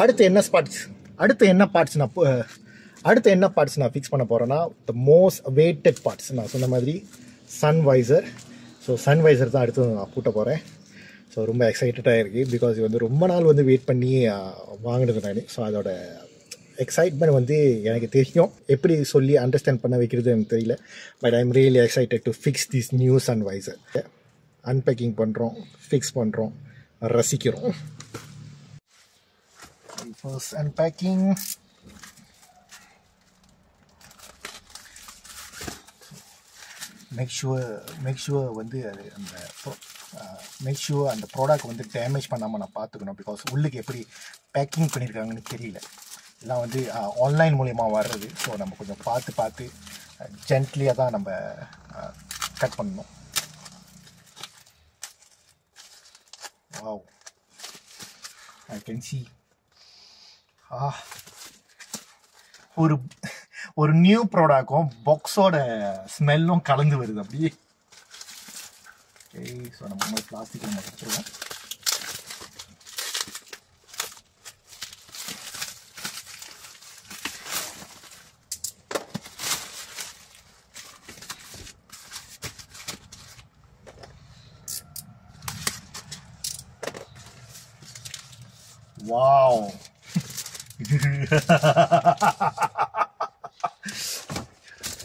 அடுத்து என்ன பார்ட்ஸ் நான் ஃபிக்ஸ் பண்ண போகிறேன்னா த மோஸ்ட் வெயிட்டட் பார்ட்ஸ். நான் சொன்ன மாதிரி சன்வைசர். ஸோ சன்வைசர் தான் அடுத்து நான் கூட்ட போகிறேன். ஸோ ரொம்ப எக்ஸைட்டடாக இருக்குது. பிகாஸ் இது வந்து ரொம்ப நாள் வந்து வெயிட் பண்ணி வாங்கினது நான். ஸோ அதோட எக்ஸைட்மெண்ட் வந்து எனக்கு தெரியும், எப்படி சொல்லி அண்டர்ஸ்டாண்ட் பண்ண வைக்கிறது எனக்கு தெரியல. But I am really excited to fix this new sun visor. Unpacking பண்ணுறோம், ஃபிக்ஸ் பண்ணுறோம், ரசிக்கிறோம். First unpacking. மேக் ஷுவர் வந்து அது அந்த ப்ராடக்ட் வந்து டேமேஜ் பண்ணாமல் நான் பார்த்துக்கணும். பிகாஸ் உள்ளுக்கு எப்படி பேக்கிங் பண்ணியிருக்காங்கன்னு தெரியல. இதெல்லாம் வந்து ஆன்லைன் மூலிமா வர்றது. ஸோ நம்ம கொஞ்சம் பார்த்து ஜென்ட்லியாக தான் நம்ம கட் பண்ணணும். வாவ், ஐ கேன் சி ஒரு நியூ ப்ராடக்டும் பாக்ஸோட ஸ்மெல்லும் கலந்து வருது அப்படியே. ஓகே, ஸோ நம்ம பிளாஸ்டிக் நம்ம வச்சுருவோம். Wow,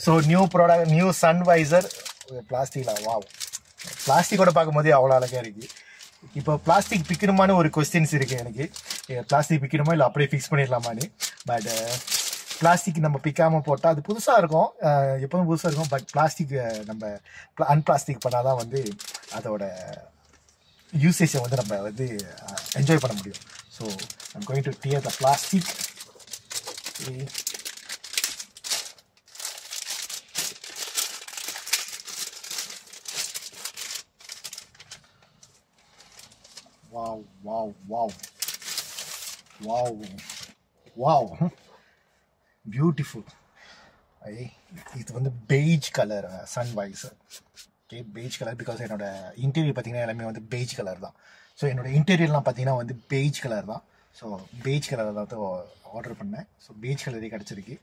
so new product, new sun visor பிளாஸ்டிக்கில். வாவ், பிளாஸ்டிக்கோட பார்க்கும்போதே அவ்வளோ அழகாக இருக்குது. இப்போ பிளாஸ்டிக் பிக்கணுமான்னு ஒரு கொஸ்டின்ஸ் இருக்குது எனக்கு. பிளாஸ்டிக் பிக்கணுமா இல்லை அப்படியே ஃபிக்ஸ் பண்ணிடலாமான்னு. பட் பிளாஸ்டிக் நம்ம பிக்காமல் போட்டால் அது புதுசாக இருக்கும், எப்போதும் புதுசாக இருக்கும். பட் பிளாஸ்டிக் நம்ம அன்பிளாஸ்டிக் பண்ணால் தான் வந்து அதோட யூசேஜை வந்து நம்ம வந்து என்ஜாய் பண்ண முடியும். So I'm going to tear the plastic. Wow, beautiful. இது வந்து beige colour sun visor. Okay, beige colour. Because என்னோட இன்டீரியர் பார்த்தீங்கன்னா எல்லாமே வந்து பெய்ஜ் கலர் தான். ஸோ என்னோட இன்டீரியர்லாம் பார்த்தீங்கன்னா வந்து பெய்ஜ் கலர் தான். ஸோ பெய்ஜ் கலர் தான் ஆர்டர் பண்ணேன். ஸோ பெய்ஜ் கலரே கிடச்சிருக்கு.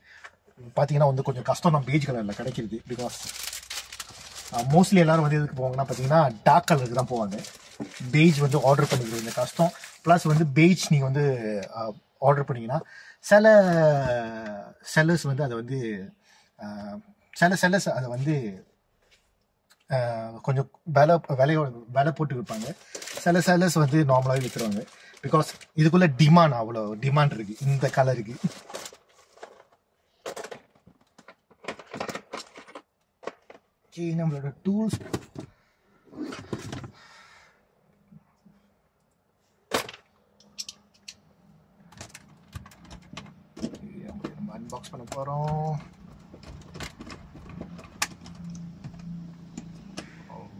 பார்த்தீங்கன்னா வந்து கொஞ்சம் கஷ்டம் தான் பெய்ஜ் கலரில் கிடைக்கிறது. பிகாஸ் மோஸ்ட்லி எல்லோரும் வந்து எதுக்கு போவாங்கன்னா பார்த்தீங்கன்னா டார்க் கலருக்கு தான் போவாங்க. பெய்ஜ் வந்து ஆர்டர் பண்ணிக்கிறது கொஞ்சம் கஷ்டம். ப்ளஸ் வந்து பெய்ஜ் நீங்கள் வந்து ஆர்டர் பண்ணிங்கன்னா சில செல்லர்ஸ் வந்து அதை வந்து அதை வந்து கொஞ்சம் விலை போட்டு விற்பாங்க. சில செல்லர்ஸ் வந்து நார்மலாகவே விற்றுருவாங்க. பிகாஸ் இதுக்குள்ளே அவ்வளோ டிமாண்ட் இருக்குது இந்த கலருக்கு. ஓகே, நம்மளோட டூல்ஸ் நம்ம அன்பாக்ஸ் பண்ண போகிறோம்.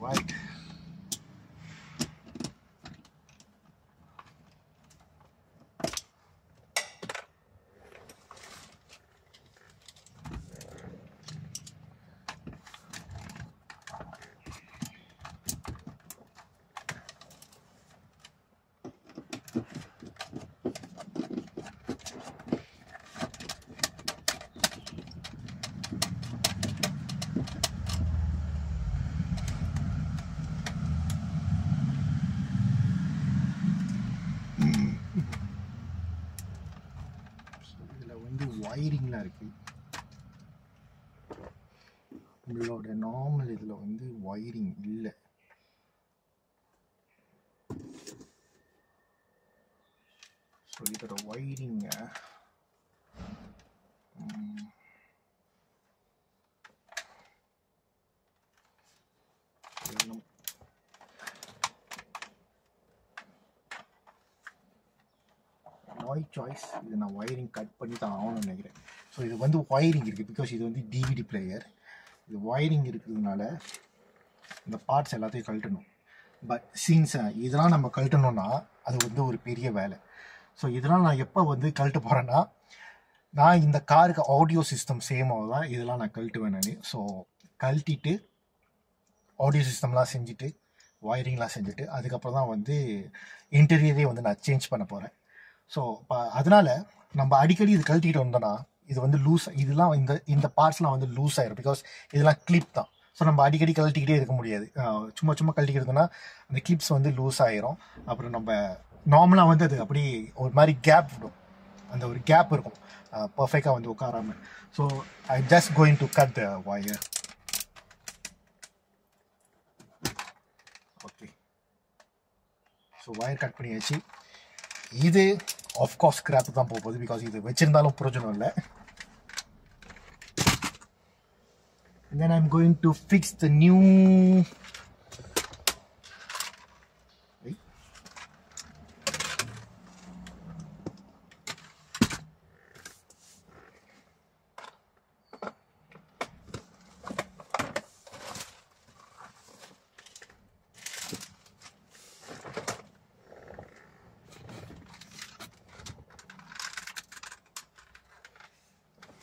Right. வயரிங்லாம் இருக்கு. உங்களோட நார்மல் இதில் வந்து வயரிங் இல்லை. ஸோ இதோட வயரிங் சாய்ஸ். இது நான் வயரிங் கட் பண்ணி தான் ஆகணும்னு நினைக்கிறேன். ஸோ இது வந்து வயரிங் இருக்குது. பிகாஸ் இது வந்து டிவிடி பிளேயர். இது வயரிங் இருக்கிறதுனால இந்த பார்ட்ஸ் எல்லாத்தையும் கழட்டணும். பட் சீன்ஸ் இதெல்லாம் நம்ம கழட்டணும்னா அது வந்து ஒரு பெரிய வேலை. ஸோ இதெல்லாம் நான் எப்போ வந்து கழட்ட போகிறேன்னா, நான் இந்த காருக்கு ஆடியோ சிஸ்டம் சேமாக தான் இதெல்லாம் நான் கழட்டுவேன் நான். ஸோ கழட்டிட்டு ஆடியோ சிஸ்டம்லாம் செஞ்சுட்டு வயரிங்லாம் செஞ்சுட்டு அதுக்கப்புறம் தான் வந்து இன்டீரியரே வந்து நான் சேஞ்ச் பண்ண போகிறேன். ஸோ அதனால நம்ம அடிக்கடி இது கழட்டிட்டு வந்தோம்னா இது வந்து லூஸ், இதெல்லாம் இந்த பார்ட்ஸ்லாம் வந்து லூஸ் ஆயிரும். பிகாஸ் இதெல்லாம் கிளிப் தான். ஸோ நம்ம அடிக்கடி கழட்டிக்கிட்டே இருக்க முடியாது. சும்மா கழட்டிக்கிட்டோம்னா அந்த கிளிப்ஸ் வந்து லூஸ் ஆயிரும். அப்புறம் நம்ம நார்மலாக வந்து அது அப்படி ஒரு மாதிரி கேப் விடும், அந்த ஒரு கேப் இருக்கும் பர்ஃபெக்டாக வந்து உட்காராம. So I just going to cut the wire. Okay, so wire cut பண்ணியாச்சு. இது ஆஃப்கோர்ஸ் ஸ்கிராப் தான் போகுது, பிகாஸ் இது வச்சிருந்தாலும் பிரயோஜனம் இல்லை. And then I'm going to fix the new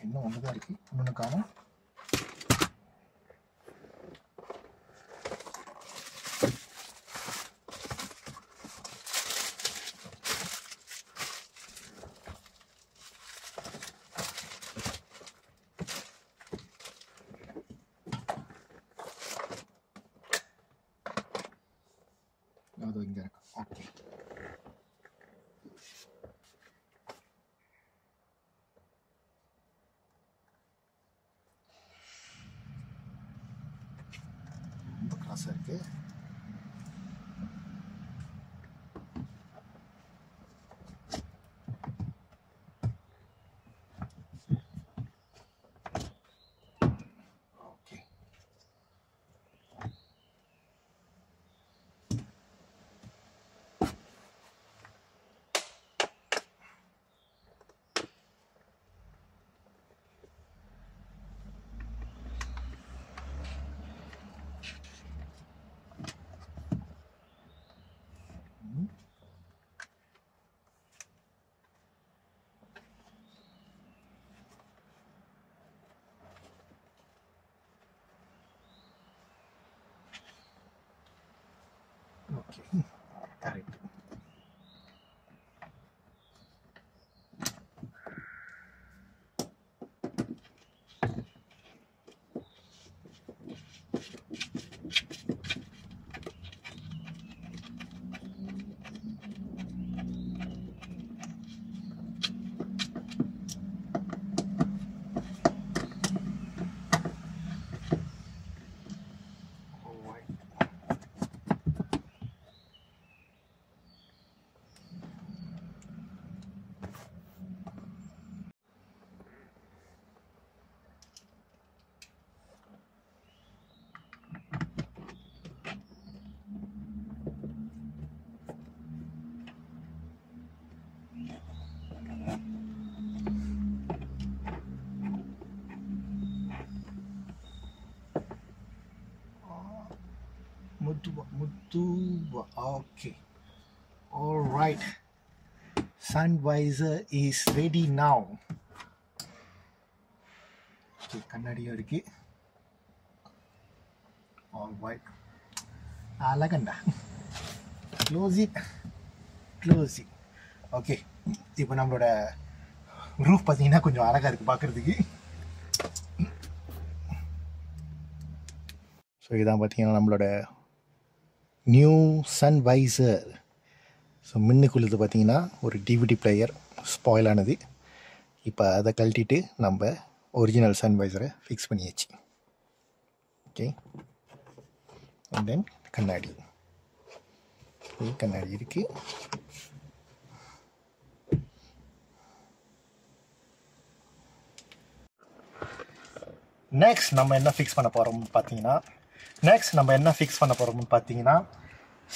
இன்னும் ஒன்றுதான் இருக்கு, இன்னொன்று காணும். அது இங்கே இருக்கு. ஓகே, ரொம்ப கிளாஸாக இருக்கு. Okay, okay, correct. Mutuwa. Okay. All right. Sun visor is ready now. Okay, kannadiya irukku. All right. Alaganda. Close it. Close it. Okay. இப்போ நம்மளோட ரூஃப் பார்த்தீங்கன்னா கொஞ்சம் அழகா இருக்கு பார்க்கறதுக்கு. ஸோ இதான் பார்த்தீங்கன்னா நம்மளோட நியூ சன் வைசர். ஸோ மின்னுக்குள்ளது பார்த்தீங்கன்னா ஒரு டிவிடி பிளேயர் ஸ்பாயில் ஆனது. இப்போ அதை கழட்டிட்டு நம்ம ஒரிஜினல் சன் வைசரை ஃபிக்ஸ் பண்ணியாச்சு. ஓகே, அண்ட் தென் கண்ணாடி இருக்குது. நெக்ஸ்ட் நம்ம என்ன ஃபிக்ஸ் பண்ண போகிறோம்னு பார்த்தீங்கன்னா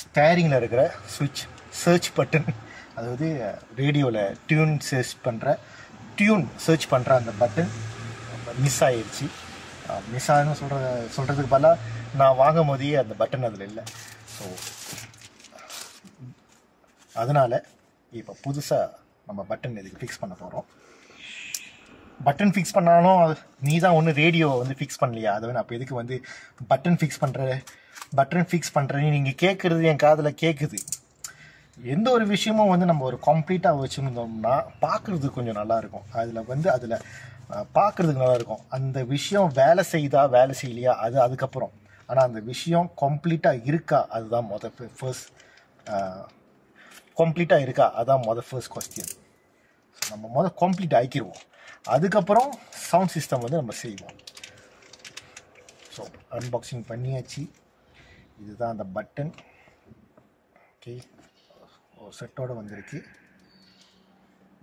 ஸ்டேரிங்கில் இருக்கிற சுவிட்ச் சர்ச் பட்டன், அதாவது ரேடியோவில் டியூன் சர்ச் பண்ணுற அந்த பட்டன் மிஸ் ஆயிடுச்சு. மிஸ் ஆகுன்னு சொல்கிறதுக்கு பதிலாக நான் வாங்கும் போதே அந்த பட்டன் அதில் இல்லை. ஸோ அதனால் இப்போ புதுசாக நம்ம பட்டன் இதுக்கு ஃபிக்ஸ் பண்ண போகிறோம். பட்டன் ஃபிக்ஸ் பண்ணாலும் நீ தான் ஒன்று ரேடியோ வந்து ஃபிக்ஸ் பண்ணலையா, அதை நான் அப்போ எதுக்கு வந்து பட்டன் ஃபிக்ஸ் பண்ணுறேன்னு நீங்கள் கேட்குறது என் காதில் கேட்குது. எந்த ஒரு விஷயமும் வந்து நம்ம ஒரு கம்ப்ளீட்டாக வச்சுருந்தோம்னா பார்க்குறதுக்கு கொஞ்சம் நல்லாயிருக்கும். அதில் பார்க்குறதுக்கு நல்லாயிருக்கும். அந்த விஷயம் வேலை செய்யுதா வேலை செய்யலையா அது அதுக்கப்புறம். ஆனால் அந்த விஷயம் கம்ப்ளீட்டாக இருக்கா அதுதான் ஃபர்ஸ்ட் கம்ப்ளீட்டாக இருக்கா அதுதான் ஃபர்ஸ்ட் கொஸ்டின். ஸோ நம்ம கம்ப்ளீட் ஆக்கிடுவோம். அதுக்கப்புறம் சவுண்ட் சிஸ்டம் வந்து நம்ம செய்வோம். ஸோ அன்பாக்சிங் பண்ணியாச்சு. இதுதான் அந்த பட்டன். ஓகே, ஒரு செட்டோடு வந்திருக்கு.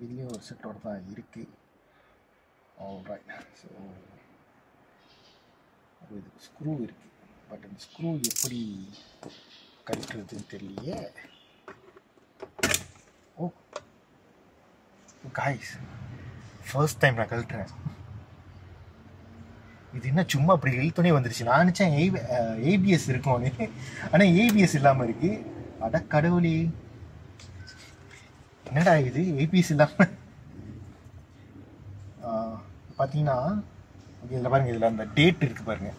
இதுலேயும் ஒரு செட்டோடு தான் இருக்குது. ஆல்ரைட். ஸோ இதுக்கு ஸ்க்ரூ இருக்குது. பட் அந்த ஸ்க்ரூ எப்படி கழட்டுறதுன்னு தெரியலையே. ஓ காய்ஸ், ஃபர்ஸ்ட் டைம் நான் கழட்டுறேன். இது என்ன சும்மா அப்படி இழுத்தோனே வந்துருச்சு. நான் நினச்சேன் ஏபிஎஸ் இருக்கும்னு, ஆனால் ஏபிஎஸ் இல்லாமல் இருக்குது. அட கடவுளே, என்னடா இது ஏபிஎஸ் இல்லாமல். பார்த்தீங்கன்னா இதில் பாருங்கள், இதில் அந்த டேட் இருக்குது பாருங்கள்.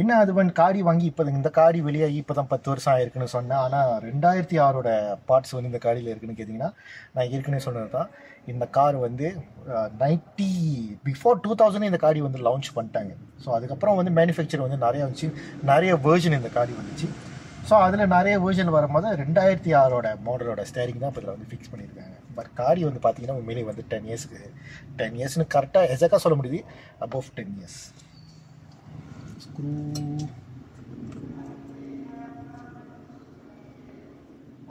என்ன அதுவன் காடி வாங்கி இப்போ இந்த காடி வெளியாகி இப்போ தான் 10 வருஷம் ஆயிருக்குன்னு சொன்னேன். ஆனால் 2006 பார்ட்ஸ் வந்து இந்த காடியில் இருக்குன்னு கேட்டிங்கன்னா, நான் ஏற்கனவே சொன்னது தான். இந்த கார் வந்து பிஃபோர் 2000 இந்த காடி வந்து லான்ச் பண்ணிட்டாங்க. ஸோ அதுக்கப்புறம் வந்து மேனுஃபேக்சர் வந்து நிறையா வந்துச்சு, நிறைய வேர்ஜன் இந்த காடி வந்துச்சு. ஸோ அதில் நிறைய வேர்ஜன் வரும்போது 2006 மாடலோட ஸ்டேரிங் தான் இப்போ இதில் வந்து ஃபிக்ஸ் பண்ணியிருக்காங்க. பட் காடி வந்து பார்த்தீங்கன்னா உண்மையிலே வந்து 10 இயர்ஸ்னு கரெக்டாக எக்ஸாக்டாக சொல்ல முடியுது. Above 10 years. Screw.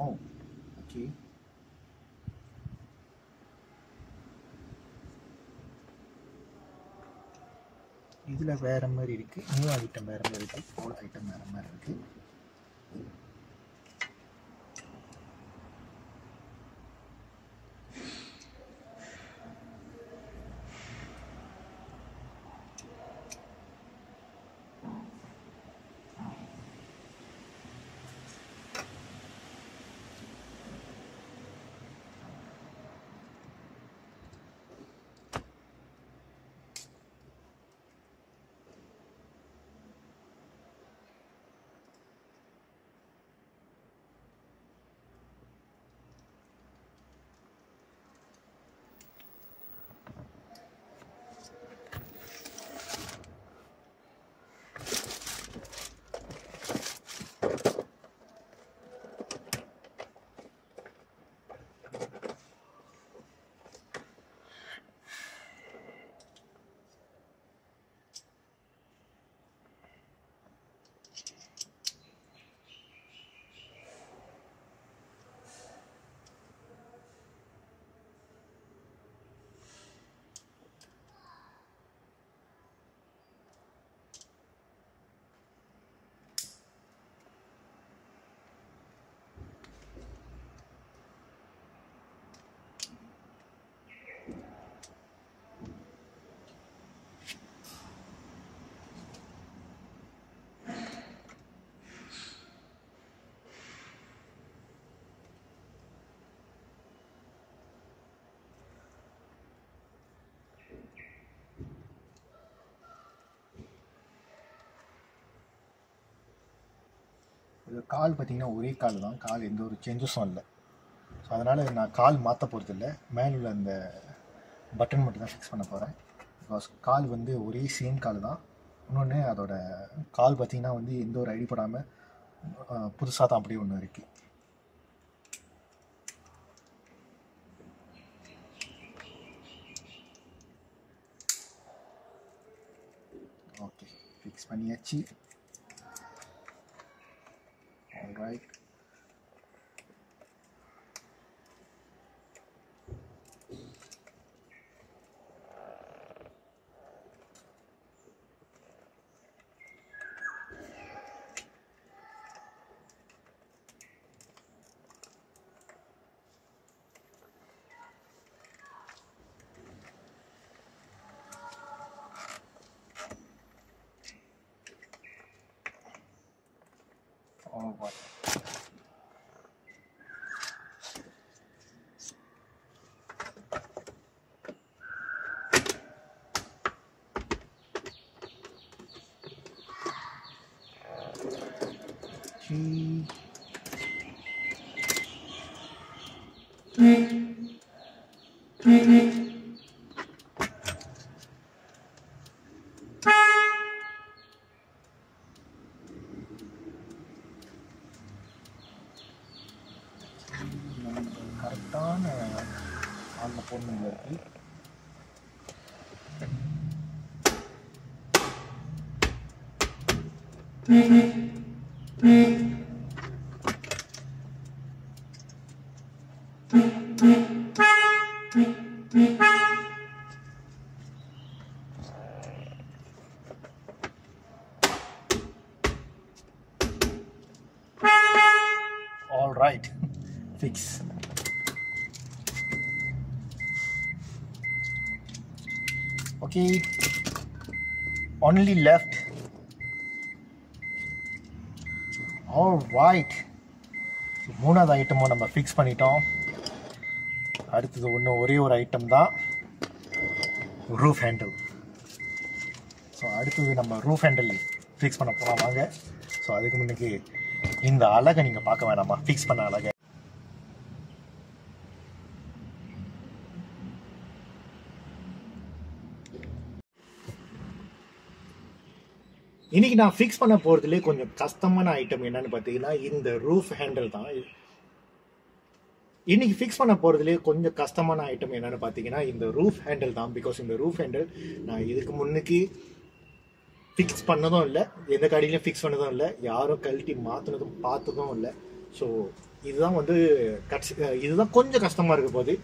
Oh, okay. இதில் வேறு மாதிரி இருக்குது. நியூ ஐட்டம் வேறு மாதிரி இருக்குது. ஓல்ட் ஐட்டம் வேறு மாதிரி இருக்குது. இது கால் பார்த்திங்கன்னா ஒரே கால் தான். கால் எந்த ஒரு சேஞ்சஸும் இல்லை. ஸோ அதனால் நான் கால் மாற்ற போகிறதில்ல. மேனுவல் அந்த பட்டன் மட்டும் தான் ஃபிக்ஸ் பண்ண போகிறேன். பிகாஸ் கால் வந்து ஒரே சேம் கால் தான். இன்னொன்று அதோட கால் பார்த்திங்கன்னா வந்து எந்த ஒரு அடிப்படாமல் புதுசாக தான் அப்படியே ஒன்று இருக்குது. ஓகே, ஃபிக்ஸ் பண்ணியாச்சு. ஆல்ரைட். Alright. see. கரெக்டான ஆன்ல போடணும் இருக்கு. All right, fix. Okay, only left. All right, மூணாவது ஐட்டமும் நம்ம ஃபிக்ஸ் பண்ணிட்டோம். அடுத்தது ஒரே ஒரு ஐட்டம் தான், ரூஃப் ஹேண்டில். ஸோ அடுத்தது நம்ம ரூஃப் ஹேண்டில் ஃபிக்ஸ் பண்ண போகலாம் வாங்க. ஸோ அதுக்கு முன்னுக்கு இந்த அழகை நீங்கள் பார்க்க வேணாமா, ஃபிக்ஸ் பண்ண அழகை. இன்னைக்கு நான் ஃபிக்ஸ் பண்ண போகிறதுலே கொஞ்சம் கஷ்டமான ஐட்டம் என்னன்னு பார்த்தீங்கன்னா இந்த ரூஃப் ஹேண்டில் தான். இன்னைக்கு ஃபிக்ஸ் பண்ண போகிறதுலே கொஞ்சம் கஷ்டமான ஐட்டம் என்னன்னு பார்த்தீங்கன்னா இந்த ரூஃப் ஹேண்டில் தான். பிகாஸ் இந்த ரூஃப் ஹேண்டில் நான் இதுக்கு முன்னுக்கு ஃபிக்ஸ் பண்ணதும் இல்லை, எந்த கடையிலையும் ஃபிக்ஸ் பண்ணதும் இல்லை, யாரும் கழட்டி மாற்றினதும் பார்த்ததும் இல்லை. ஸோ இதுதான் வந்து இதுதான் கொஞ்சம் கஷ்டமாக இருக்க போது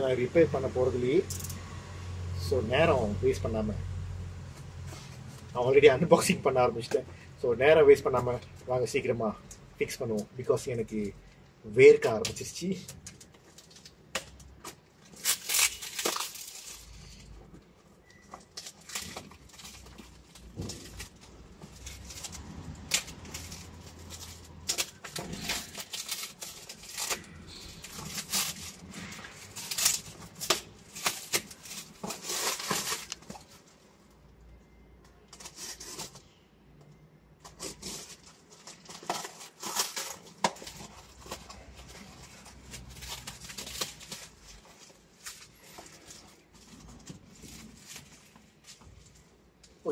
நான் ரிப்பேர் பண்ண போகிறதுலையே. ஸோ நேரம் வேஸ்ட் பண்ணாமல் நான் ஆல்ரெடி அன்பாக்சிங் பண்ண ஆரம்பிச்சிட்டேன். ஸோ நேரம் வேஸ்ட் பண்ணாமல் வாங்க சீக்கிரமாக ஃபிக்ஸ் பண்ணுவோம். பிகாஸ் எனக்கு வேர்க்க ஆரம்பிச்சிருச்சு.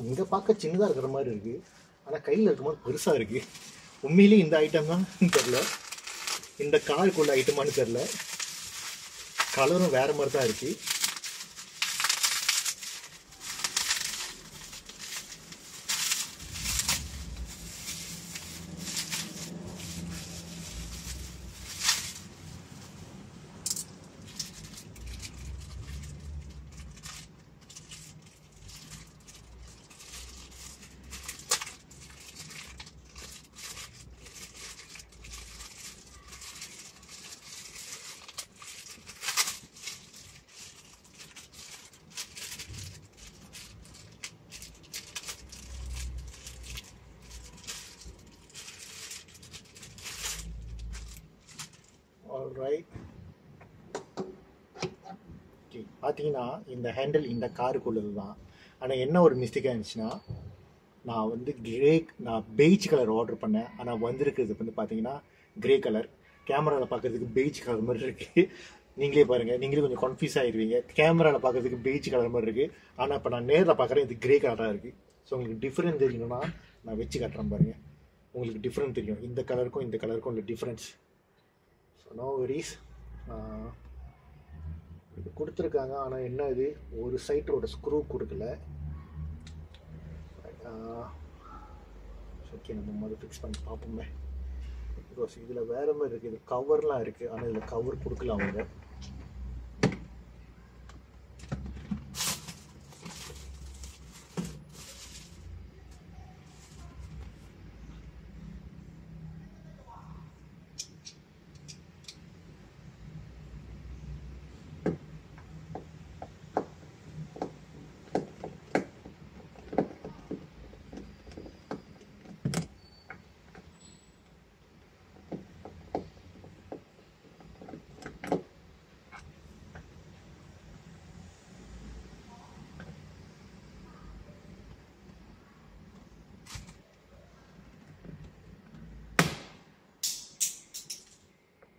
இங்கே பார்க்க சின்னதாக இருக்கிற மாதிரி இருக்குது, ஆனால் கையில் இருக்கும்போது பெருசாக இருக்குது. உண்மையிலேயே இந்த ஐட்டம் தான் தெரில, இந்த காருக்குள்ள ஐட்டமானு தெரில. கலரும் வேறு மாதிரி தான் இருக்குது. Alright. Okay. பார்த்தீங்கன்னா இந்த ஹேண்டில் இந்த காருக்குள்ளது தான். ஆனால் என்ன ஒரு மிஸ்டேக்காக இருந்துச்சுன்னா, நான் பெய்ஜ் கலர் ஆர்டர் பண்ணேன். ஆனால் வந்திருக்கிறது வந்து பார்த்தீங்கன்னா கிரே கலர். கேமராவில் பார்க்கறதுக்கு பெய்ஜ் கலர் மாதிரி இருக்குது. நீங்களே பாருங்கள், நீங்களே கொஞ்சம் கன்ஃபியூஸ் ஆகிடுவீங்க. கேமராவில் பார்க்கறதுக்கு பெய்ஜ் கலர் மாதிரி இருக்குது, ஆனால் இப்போ நான் நேரில் பார்க்குறேன் இது கிரே கலராக இருக்குது. ஸோ உங்களுக்கு டிஃப்ரெண்ட் தெரியணும்னா நான் வச்சு காட்டுறேன் பாருங்கள், உங்களுக்கு டிஃப்ரெண்ட் தெரியும். இந்த கலருக்கும் இந்த கலருக்கும் உள்ள டிஃப்ரென்ஸ். So no worries. இது கொடுத்துருக்காங்க, ஆனால் என்ன இது ஒரு சைட்டோட ஸ்க்ரூ கொடுக்கல. ஓகே, நம்ம முதல்ல ஃபிக்ஸ் பண்ணி பார்ப்போமே. பிகாஸ் இதில் வேறு மாதிரி இருக்குது, இது கவர்லாம் இருக்குது, ஆனால் இதில் கவர் கொடுக்கல அவங்க.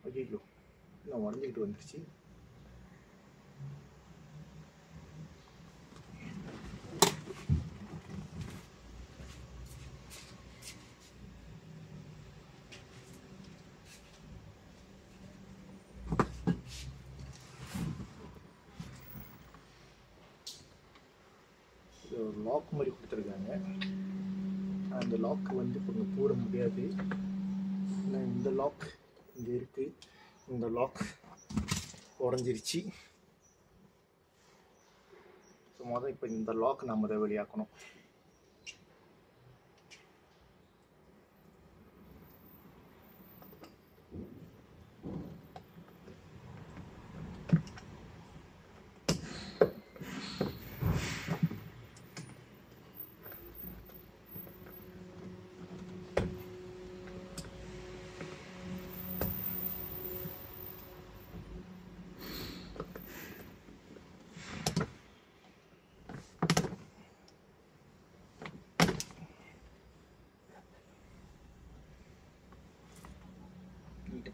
ஐயோ நான் உடஞ்சிக்கிட்டு வந்துருச்சு. லாக் மாதிரி கொடுத்துருக்காங்க. அந்த லாக் வந்து கொஞ்சம் போட முடியாது. இந்த லாக் இங்கே இருக்கு. இந்த லாக் உடஞ்சிருச்சு. ஸோ முதல் இப்போ இந்த லாக் நம்ம அதை வெளியாக்கணும்.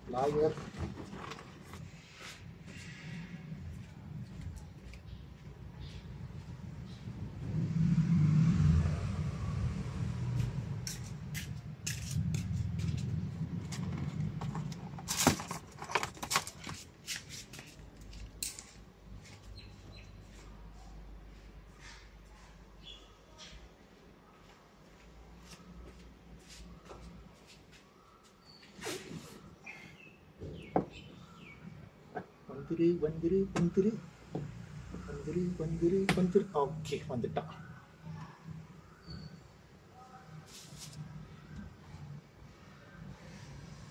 Plier. வந்துரு. ஓகே வந்துட்டான்.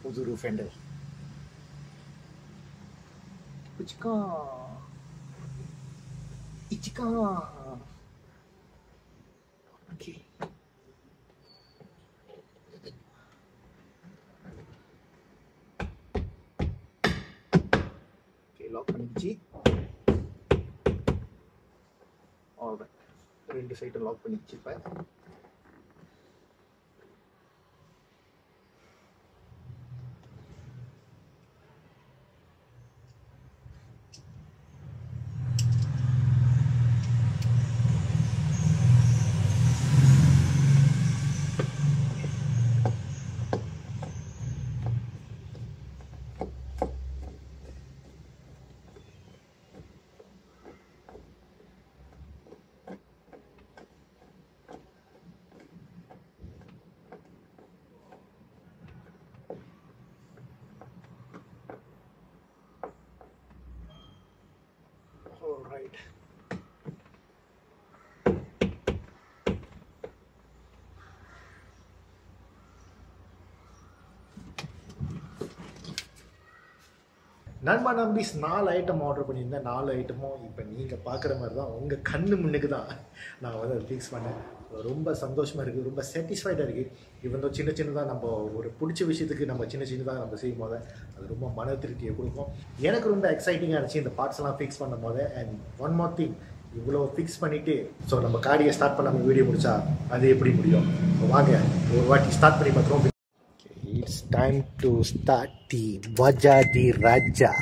புது ரூஃப் ஹேண்டல். இச்சிக்கா. ஓகே லாக் பண்ணிடுச்சு. ஆல்ரைட், ரெண்டு சைடும் லாக் பண்ணிடுச்சு. இப்போ right. நண்பா நம்பிஸ் 4 ஐட்டம் ஆர்டர் பண்ணியிருந்தேன். 4 ஐட்டமும் இப்போ நீங்கள் பார்க்குற மாதிரி தான், உங்கள் கண்ணு முன்னுக்கு தான் நான் வந்து அதை ஃபிக்ஸ் பண்ணேன். ரொம்ப சந்தோஷமாக இருக்குது, ரொம்ப சாட்டிஸ்ஃபைடாக இருக்குது. இவன் சின்ன சின்னதாக நம்ம ஒரு பிடிச்ச விஷயத்துக்கு நம்ம சின்ன சின்னதாக நம்ம செய்யும் போது அது ரொம்ப மன திருப்தியை கொடுக்கும். எனக்கு ரொம்ப எக்ஸைட்டிங்காக இருந்துச்சு இந்த பார்ட்ஸ்லாம் ஃபிக்ஸ் பண்ணும் போது. அண்ட் ஒன் மோர் திங், இவ்வளோ ஃபிக்ஸ் பண்ணிவிட்டு ஸோ நம்ம காடியை ஸ்டார்ட் பண்ணாமல் வீடியோ முடிச்சா அது எப்படி முடியும்? வாங்க ஒரு வாட்டி ஸ்டார்ட் பண்ணி பார்க்குறோம். It's time to start the Wajah Di Raja.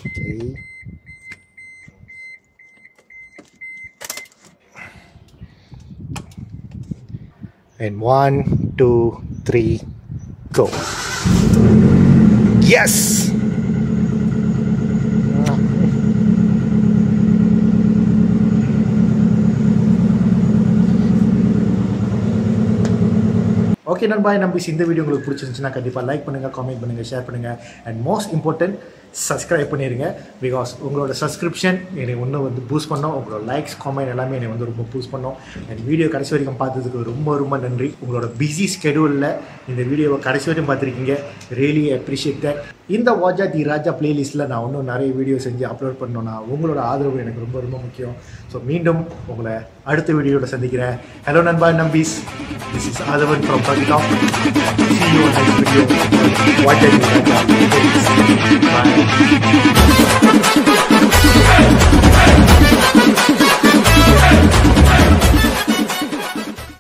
Okay. And 1, 2, 3, go. Yes! Okay நண்பா நம்பிஸ், இந்த வீடியோ உங்களுக்கு பிடிச்சிருந்துச்சுன்னா கண்டிப்பாக லைக் பண்ணுங்கள், காமெண்ட் பண்ணுங்கள், ஷேர் பண்ணுங்கள். அண்ட் மோஸ்ட் இம்பார்ட்டன்ட் சப்ஸ்கிரைப் பண்ணிடுங்க. பிகாஸ் உங்களோட சப்ஸ்கிரிப்ஷன் என்னை இன்னும் வந்து பூஸ்ட் பண்ணோம். உங்களோட லைக்ஸ் காமெண்ட் எல்லாமே என்னை வந்து ரொம்ப பூஸ்ட் பண்ணோம். அண்ட் வீடியோ கடைசி வரைக்கும் பார்த்ததுக்கு ரொம்ப ரொம்ப நன்றி. உங்களோட பிஸி ஸ்கெடியூலில் இந்த வீடியோவை கடைசி வரைக்கும் பார்த்துருக்கீங்க. Really appreciate that. இந்த வாஜா தி ராஜா பிளேலிஸ்ட்டில் நான் இன்னும் நிறைய வீடியோ செஞ்சு அப்லோட் பண்ணோன்னா உங்களோட ஆதரவு எனக்கு ரொம்ப ரொம்ப முக்கியம். ஸோ மீண்டும் உங்களை அடுத்த வீடியோவில் சந்திக்கிறேன். ஹலோ நண்பா நம்பிஸ், திஸ் இஸ் ஆதவன் ஃப்ரம் பகிடாக். See you on next video. Vaja Di Raja. Bye.